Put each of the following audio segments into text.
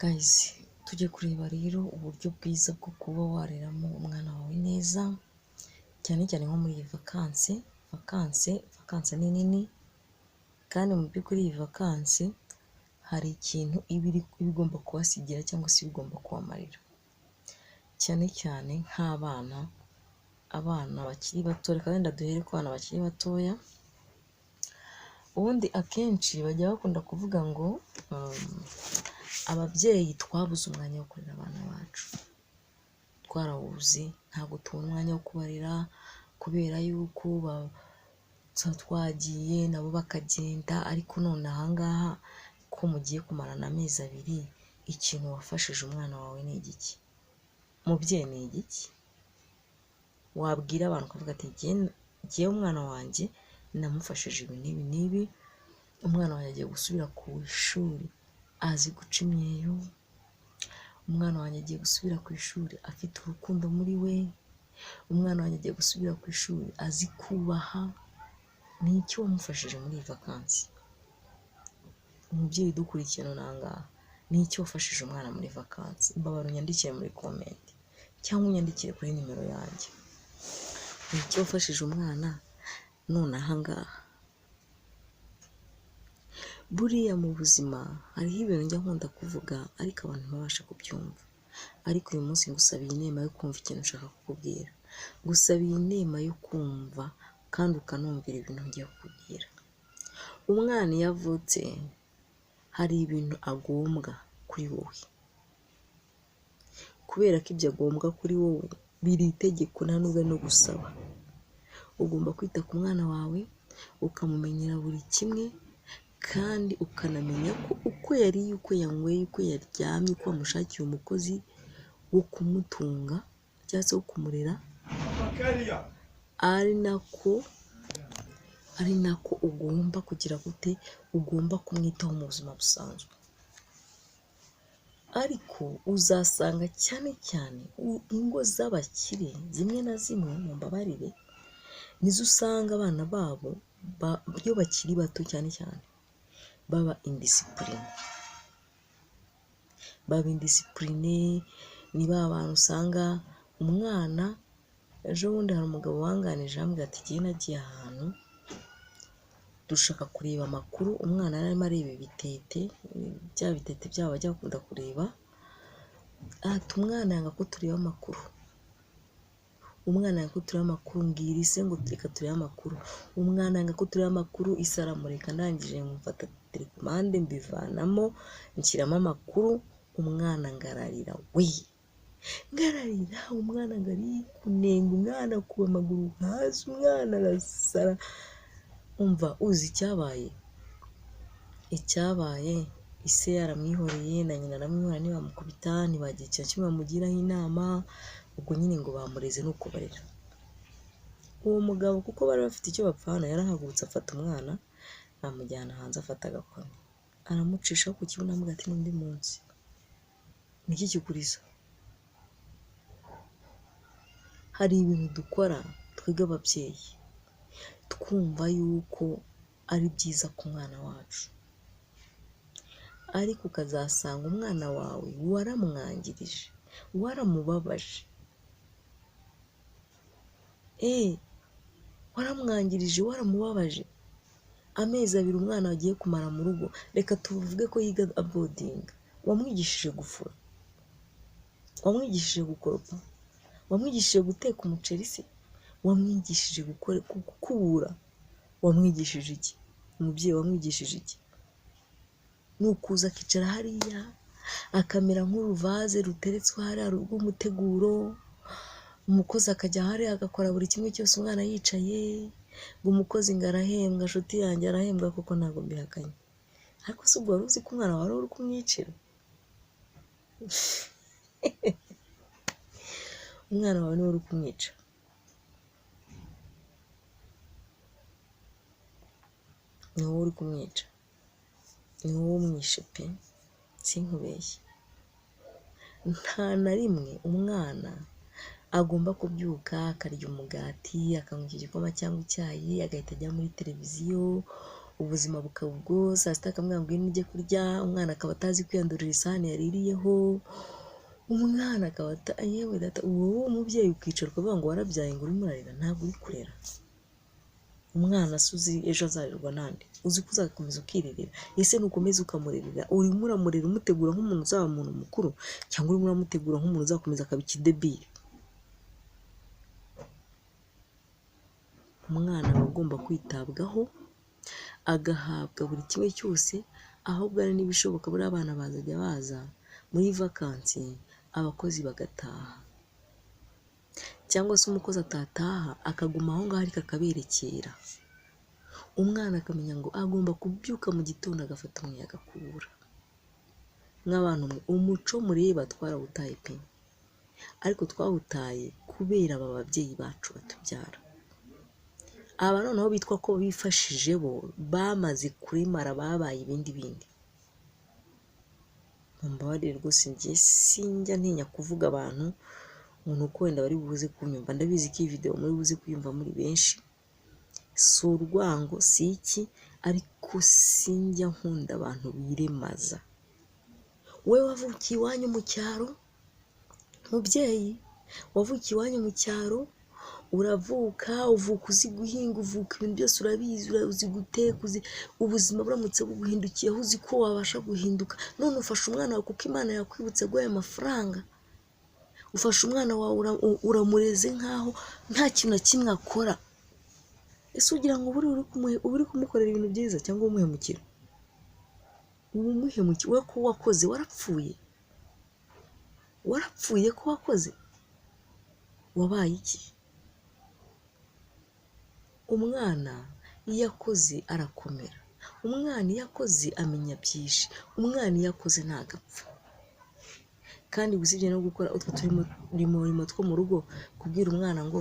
Guys, tujye kureba rero uburyo bwiza bwo kuba wareramo umwana wawe neza, cyane cyane nko muri iyi vakanse ni nini, kandi mu by'ukuri iyi vakanse hari ikintu iba igomba kubasigira cyangwa se igomba kubamarira, cyane cyane nk'abana bakiri bato. Reka wenda duhere ku bana bakiri batoya. Ubundi akenshi bajya bakunda kuvuga ngo ababyeyi twabuze umwanya wo kurera abana bacu, twarawubuze, ntabwo tubona umwanya wo kubarera kubera yuko twagiye nabo bakagenda. Ariko none ahangaha ko mugiye kumarana amezi 2, ikintu wafashije umwana wawe ni igiki? Mubyeyi ni igiki? Wabwira abantu ukavuga ati ngewe umwana wanjye namufashije ibi n'ibi n'ibi, umwana wanjye agiye gusubira ku ishuri azi guca imyeyo, umwana wanjye agiye gusubira ku ishuri afite urukundo muri we, umwana wanjye agiye gusubira ku ishuri azi kubaha. Ni iki wamufashije muri iyi vakansi? Umubyeyi udukurikirana nangaha, ni iki wafashije umwana muri vakansi? Mbabara unyandikire muri comment cyangwa unyandikire kuri nimero yanjye. Ni iki wafashije umwana none ahangaha? Buriya mu buzima hariho ibintu njya nkunda kuvuga ariko abantu ntibabasha kubyumva. Ariko uyu munsi ngusabiye inema yo kumva ikintu nshaka kukubwira, ngusabiye inema yo kumva kandi ukanumvira ibintu ngiye kukubwira. Umwana iyo avutse hari ibintu agombwa kuri wowe, kubera ko ibyo agombwa kuri wowe biri itegeko, nta nubwo no gusaba. Ugomba kwita ku mwana wawe ukamumenyera buri kimwe, kandi ukanamenya ko uko yariye, uko yanyweye, uko yaryamye, uko wamushakiye umukozi wo kumutunga cyangwa se wo kumurera, ari nako ugomba kugira gute, ugomba kumwitaho mu buzima busanzwe. Ariko uzasanga cyane cyane ingo z'abakire zimwe na zimwe, mu mbabarire, nizo usanga abana babo iyo bakiri bato cyane cyane baba indisipurine. Ni ba bantu usanga umwana, ejo bundi hari umugabo wanganije ambwira ati igihe nagiye ahantu dushaka kureba amakuru, umwana yari arimo areba ibitete, bya bitete byabo bajya bakunda kureba. Ati umwana yanga ko tureba amakuru, umwana yanga ko tureba amakuru, mbwira ise ngo reka turebe amakuru. Umwana yanga ko tureba amakuru, ise aramureka. Ndangije mfata telekomande mbivanamo nshyiramo amakuru, umwana ngararira ngararira, umwana ngari kunenga, umwana kuba amaguru hasi, umwana arasara. Umva uzi icyabaye ise yaramwihoreye na nyina aramwihorera, ntibamukubita, ntibagira ikintu kimwe bamugiraho inama. Ubwo nyine ngo bamureze nuko barera. Uwo mugabo kuko bari bafite icyo bapfana, yarahagurutse afata umwana amujyana hanze, afata agakoni aramucishaho ku kibuno, amubwira ati n'undi munsi niki kikuriza? Hari ibintu dukora twebwe ababyeyi twumva yuko ari byiza ku mwana wacu, ariko ukazasanga umwana wawe waramwangirije, waramubabaje, waramubabaje. Amezi 2 umwana agiye kumara mu rugo, reka tuvuge ko yiga abodinga, wamwigishije gufura, wamwigishije gukoropa, wamwigishije guteka umuceri se, wamwigishije gukubura, wamwigishije iki? Umubyeyi wamwigishije iki? Nukuza akicara hariya akamera nk'uruvaze ruteretswe hariya rw'umuteguro, umukozi akajya hariya agakora buri kimwe cyose umwana yicaye, ngo umukozi ngo arahembwa. Nshuti yanjye arahembwa kuko ntabwo mbihakanye, ariko se ubwo wari uzi ko umwana wari uri kumwicira? Umwana wawe niwe uri kumwica. Ni wowe uri kumwica, ni wowe umwishe pe, sinkubeshye. Nta na rimwe umwana agomba kubyuka akarya umugati, akanywa igikoma cyangwa icyayi, agahita ajya muri televiziyo ubuzima bukaba ubwo, saa sita akamubwira ngo ujye kurya, umwana akaba atazi kwiyandurira isahani yaririyeho, umwana akaba yewe data, wowe umubyeyi ukicara ukavuga ngo warabyaye ngo urimo urarera, ntabwo uri kurera umwana. Se uzi ejo azarerwa nande? Uzi ko uzakomeza ukirerera? Ese nukomeza ukamurerera, urimo uramurera umutegura nk'umuntu uzaba umuntu mukuru, cyangwa urimo uramutegura nk'umuntu uzakomeza akaba ikidebiri? Umwana aba agomba kwitabwaho, agahabwa buri kimwe cyose, ahubwo ari n'ibishoboka buriya abana bazajya baza muri vakansi, abakozi bagataha, cyangwa se umukozi atataha akaguma aho ngaho ariko akaberekera. Umwana akamenya ngo agomba kubyuka mu gitondo agafata umuyaga agakubura. Nk'abantu mwe, umuco mureba twarawutaye pe, ariko twawutaye kubera aba babyeyi bacu batubyara. Aba noneho bitwa ko bifashije bo bamaze kurimara, babaye ibindi bindi. Mumbabarire rwose, njye sinjya ntinya kuvuga abantu ngo nuko wenda bari buze kunyumva. Ndabizi ko iyi video muri buze kuyumva muri benshi, si urwango si iki, ariko sinjya nkunda abantu biremaza. Wowe wavukiye iwanyu mu cyaro, mubyeyi wavukiye iwanyu mu cyaro, uravuka uvuka uzi guhinga, uvuka ibintu byose urabizi, uzi guteka, uzi ubuzima buramutse buguhindukiyeho uzi ko wabasha guhinduka. None ufashe umwana wawe kuko Imana yakwibutse guhaye amafaranga, ufashe umwana wawe uramureze nkaho nta kintu na kimwe akora. Ese ugira ngo uri kumukorera ibintu byiza cyangwa umuhemukira? Ubu umuhemukira we ko wakoze, warapfuye ko wakoze, wabaye iki? Umwana iyo akoze arakomera, umwana iyo akoze amenya byinshi, umwana iyo akoze ntagapfa. Kandi usibye no gukora utwo turimo two mu rugo, kubwira umwana ngo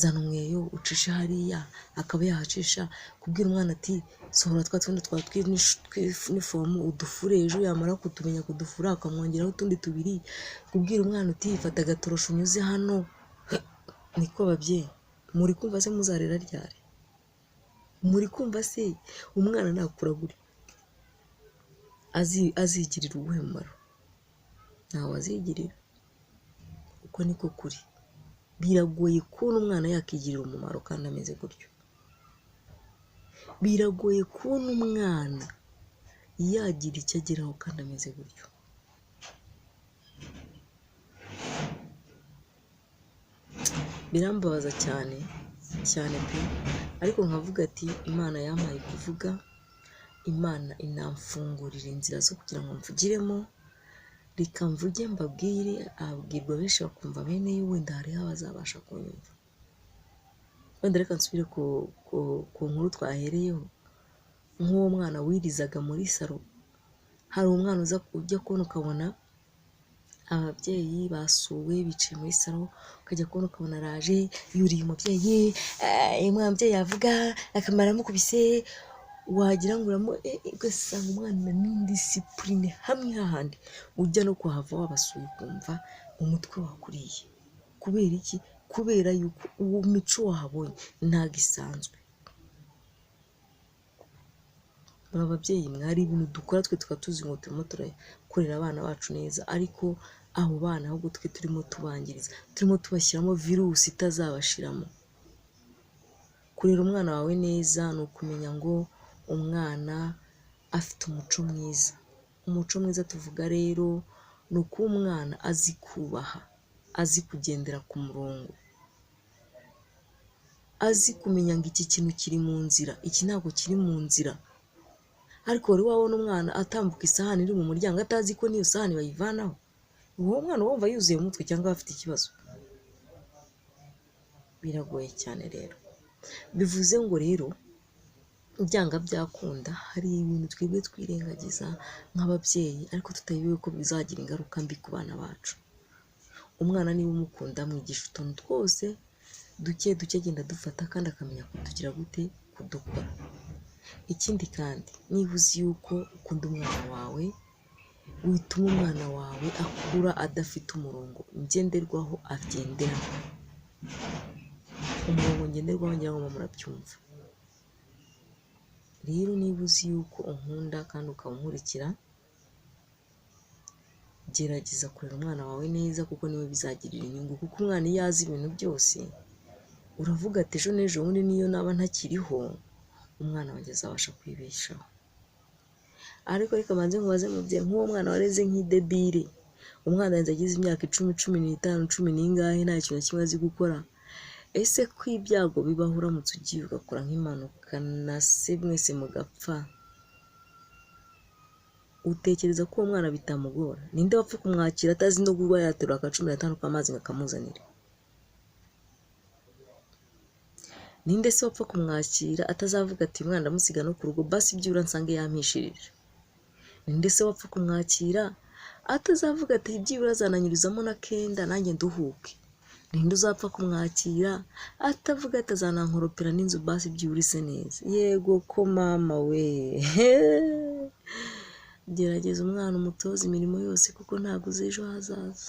zana umweyo ucishe hariya akaba yahacisha, kubwira umwana ati sohora twa tundi twa tw'inifomu udufure, ejo yamara kutumenya kudufura akamwongeraho utundi tubiri, kubwira umwana uti fata agatorosho unyuze hano. Niko babyeyi muri kumva se muzarera ryari? Muri kumva se umwana nakura guri azigirira uwuhe mumaro? Ntawe azigirira. Uko niko kuri. Biragoye kubona umwana yakigirira umumaro kandi ameze gutyo. Biragoye kubona umwana yagira icyo ageraho kandi ameze gutyo. Birambabaza cyane cyane pe, ariko nkavuga ati Imana yampaye kuvuga, Imana inamfungurira inzira zo kugira ngo mvugiremo, reka mvuge mbabwire, ababwirwa benshi bakumva bene yo, wenda hariho abazabasha kunyumva. Wenda reka nsubire ku nkuru twahereyeho, nk'uwo mwana wirizaga muri salo. Hari umwana ujya kubona ukabona ababyeyi basuwe bicaye muri salo, ukajya kubona ukabona araje yuriye umubyeyi, umubyeyi yavuga akamara amukubise, wagira ngo ugasanga umwana n'indisipurine hamwe hahandi ujya no kuhava wabasuye ukumva umutwe wakuriye. Kubera iki? Kubera yuko uwo mico wahabonye ntabwo isanzwe. Aba babyeyi mwari ibintu dukora twe tukaba tuzi ngo turimo turakorera abana bacu neza, ariko abo bana ahubwo twe turimo tubangiriza, turimo tubashyiramo virusi itazabashiramo. Kurera umwana wawe neza ni ukumenya ngo umwana afite umuco mwiza. Umuco mwiza tuvuga rero ni uko umwana azi kubaha, azi kugendera ku murongo, azi kumenya ngo iki kintu kiri mu nzira, iki ntabwo kiri mu nzira. Ariko wari wabona umwana atambuka isahani iri mu muryango atazi ko n'iyo sahani bayivanaho, uwo mwana wumva yuzuye umutwe cyangwa afite ikibazo? Biragoye cyane rero. Bivuze ngo rero byanga byakunda hari ibintu twebwe twirengagiza nk'ababyeyi, ariko tutayobewe ko bizagira ingaruka mbi ku bana bacu. Umwana niba umukunda mwigisha utuntu twose duke agenda dufata, kandi akamenya kutugira gute, kudukora. Ikindi kandi niba uzi yuko ukunda umwana wawe, wituma umwana wawe akura adafite umurongo ngenderwaho agenderaho. Umurongo ngenderwaho ngira ngo murabyumva. rero niba uzi yuko unkunda kandi ukaba unkurikira, gerageza kurera umwana wawe neza kuko niwe bizagirira inyungu, kuko umwana iyo azi ibintu byose uravuga ati ejo n'ejo bundi niyo naba ntakiriho umwana wanjye azabasha kwibeshaho. Ariko reka manze nkubaze mubyeyi, nk'uwo mwana wareze nk'idebire, umwana yanze agize imyaka 10, 15, 10 n'ingahe nta kintu kimwe azi gukora, ese ko ibyago bibaho uramutse ugiye ugakora nk'impanuka na se mwese mugapfa, utekereza ko uwo mwana bitamugora? Ninde wapfa kumwakira atazi no kuba yaterura aka 15 k'amazi ngo akamuzanire? Ninde se wapfa kumwakira atazavuga ati mwana ndamusiga no ku rugo basi byura nsange yampishirije? Ninde se wapfa kumwakira atazavuga ati byibura azananyurizamo na kenda nanjye nduhuke? Ninde uzapfa kumwakira atavuga ati azanankoropera n'inzu basi byibura ise neza? Yego ko mama we. Gerageza umwana umutoza imirimo yose kuko ntabwo uzi ejo hazaza.